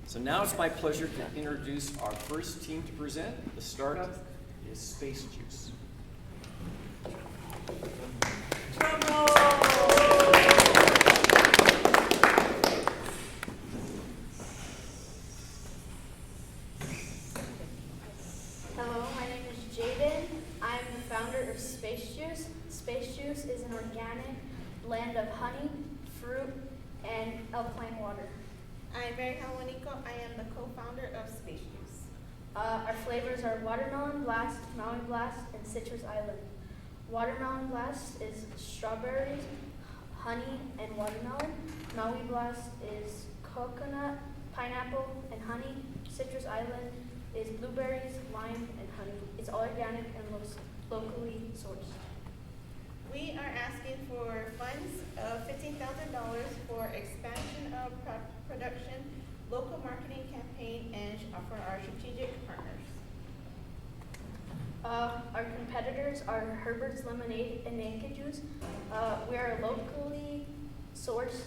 So now it's my pleasure to introduce our first team to present. The start is Space Juice. Drum roll! Hello, my name is Jayden. I'm the founder of Space Juice. Space Juice is an organic blend of honey, fruit, and alkaline water. I'm Mary Halwanico. I am the co-founder of Space Juice. Our flavors are Watermelon Blast, Maui Blast, and Citrus Island. Watermelon Blast is strawberries, honey, and watermelon. Maui Blast is coconut, pineapple, and honey. Citrus Island is blueberries, lime, and honey. It's all organic and locally sourced. We are asking for funds of $15,000 for expansion of production, local marketing campaign, and for our strategic partners. Our competitors are Herbert's Lemonade and Naked Juice. We are locally sourced.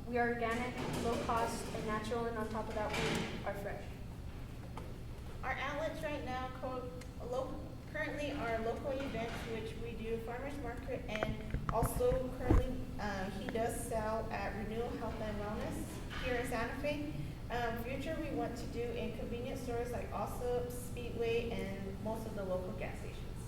We are organic, low cost, and natural, and on top of that, we are fresh. Our outlets right now currently are local events, which we do farmers market, and also currently he does sell at Renewal Health and Wellness here in Santa Fe. Future we want to do in convenience stores like Allsup, Speedway, and most of the local gas stations.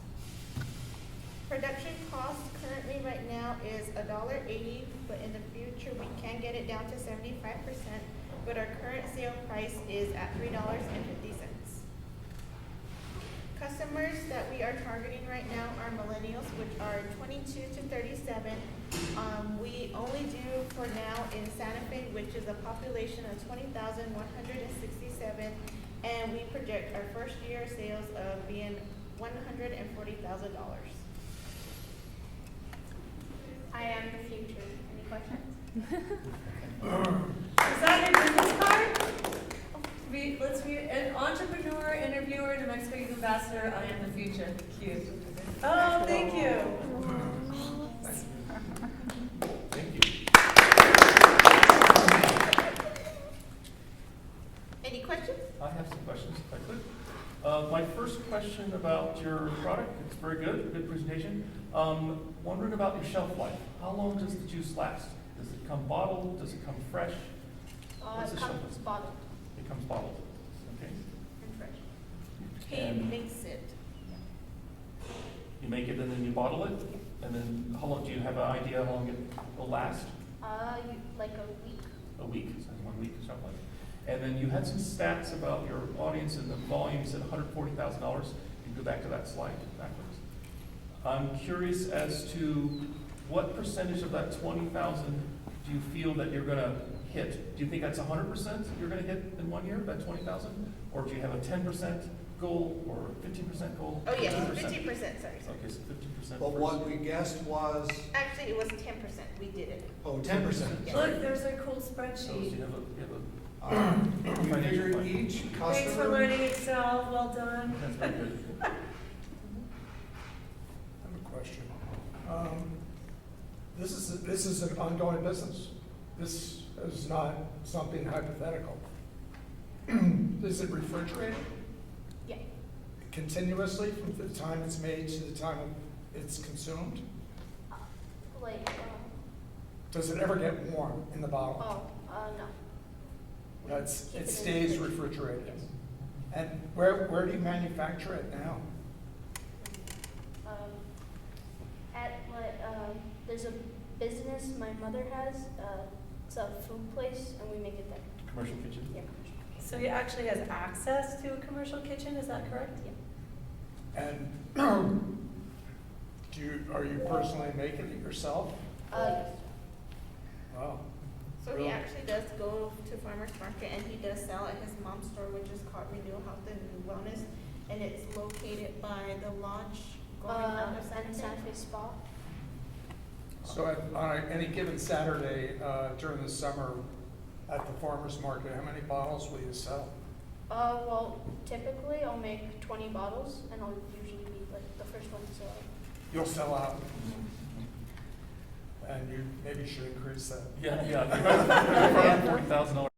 Production cost currently right now is $1.80, but in the future we can get it down to 75%, but our current sale price is at $3.50. Customers that we are targeting right now are millennials, which are 22 to 37. We only do for now in Santa Fe, which is a population of 20,167, and we project our first year sales of being $140,000. I am the future. Any questions? Is that your business card? Let's be an entrepreneur, interviewer, New Mexico Youth Ambassador. I am the future. Cute. Oh, thank you. Thank you. Any questions? I have some questions, if I could. My first question about your product, it's very good, good presentation. Wondering about your shelf life. How long does the juice last? Does it come bottled? Does it come fresh? What's It the shelf comes life? bottled It comes bottled, okay. and fresh. He makes it. You make it and then you bottle it? And then how long, do you have an idea how long it will last? Like a week. A week, so 1 week or something like that. And then you had some stats about your audience and the volume, said $140,000. You can go back to that slide backwards. I'm curious as to what percentage of that 20,000 do you feel that you're gonna hit? Do you think that's 100% you're gonna hit in 1 year, that 20,000? Or do you have a 10% goal or a 15% goal? Oh, yes, 15%? 50%, sorry. Okay, so 15%. But what we guessed was, Actually, it was 10%. We did it. 10%. Yeah. Look, there's a cool So spreadsheet. you have a We figured each Thanks for customer, learning Excel. Well done. that's very good. I have a question. This is an ongoing business. This is not something hypothetical. Is it refrigerated Yeah. continuously from the time it's made to the time it's consumed? Like, Does it ever get warm in the bottle? no. It Keep it in the stays fridge. refrigerated. Yes. And where do you manufacture it now? There's a business my mother has. It's a food place, and we make it there. Commercial kitchen? Yeah, commercial. So he actually has access to a commercial kitchen, is that correct? Yeah. And are you personally making it yourself? Yes. Wow. So he Really? actually does go to farmer's market, and he does sell at his mom's store, which is called Renewal Health and Wellness, and it's located by the launch going out of And Santa Fe Spa. So on any given Saturday during the summer at the farmer's market, how many bottles will you sell? Well, typically I'll make 20 bottles, and I'll usually be like the first one to sell out. You'll sell out. And you maybe should increase that. Yeah, $140,000